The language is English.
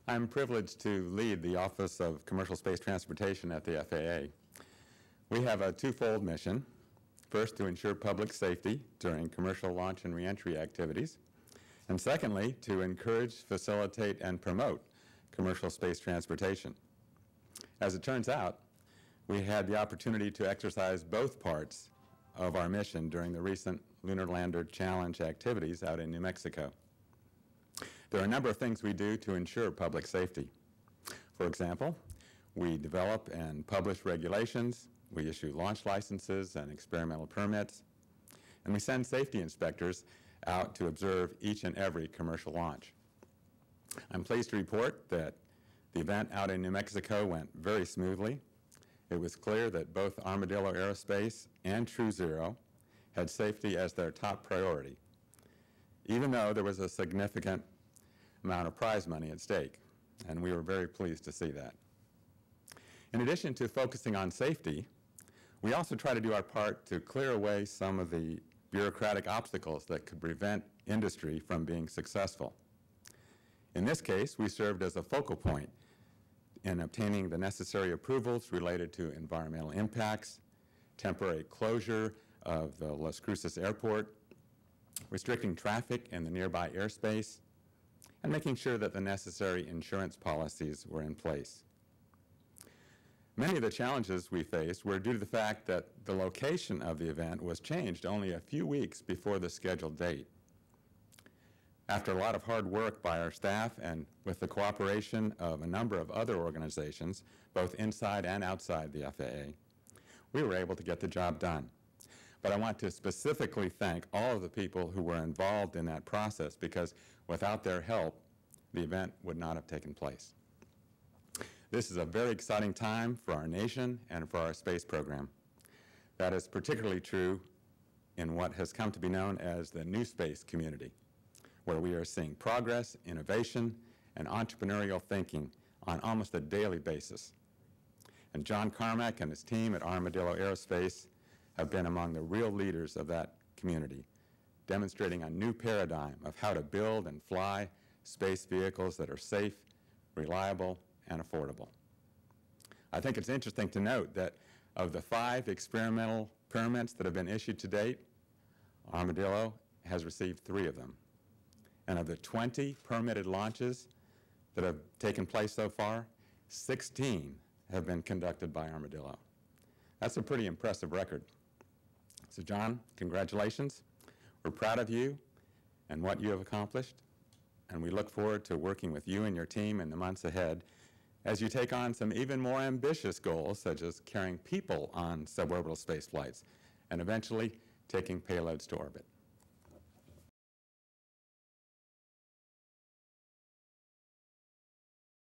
I'm privileged to lead the Office of Commercial Space Transportation at the FAA. We have a twofold mission. First, to ensure public safety during commercial launch and reentry activities. And secondly, to encourage, facilitate, and promote commercial space transportation. As it turns out, we had the opportunity to exercise both parts of our mission during the recent Lunar Lander Challenge activities out in New Mexico. There are a number of things we do to ensure public safety. For example, we develop and publish regulations, we issue launch licenses and experimental permits, and we send safety inspectors out to observe each and every commercial launch. I'm pleased to report that the event out in New Mexico went very smoothly. It was clear that both Armadillo Aerospace and TrueZero had safety as their top priority, even though there was a significant amount of prize money at stake, and we were very pleased to see that. In addition to focusing on safety, we also try to do our part to clear away some of the bureaucratic obstacles that could prevent industry from being successful. In this case, we served as a focal point in obtaining the necessary approvals related to environmental impacts, temporary closure of the Las Cruces Airport, restricting traffic in the nearby airspace, and making sure that the necessary insurance policies were in place. Many of the challenges we faced were due to the fact that the location of the event was changed only a few weeks before the scheduled date. After a lot of hard work by our staff and with the cooperation of a number of other organizations, both inside and outside the FAA, we were able to get the job done. But I want to specifically thank all of the people who were involved in that process, because without their help, the event would not have taken place. This is a very exciting time for our nation and for our space program. That is particularly true in what has come to be known as the new space community, where we are seeing progress, innovation, and entrepreneurial thinking on almost a daily basis. And John Carmack and his team at Armadillo Aerospace have been among the real leaders of that community, demonstrating a new paradigm of how to build and fly space vehicles that are safe, reliable, and affordable. I think it's interesting to note that of the 5 experimental permits that have been issued to date, Armadillo has received 3 of them. And of the 20 permitted launches that have taken place so far, 16 have been conducted by Armadillo. That's a pretty impressive record. So John, congratulations. We're proud of you and what you have accomplished, and we look forward to working with you and your team in the months ahead as you take on some even more ambitious goals, such as carrying people on suborbital space flights and eventually taking payloads to orbit.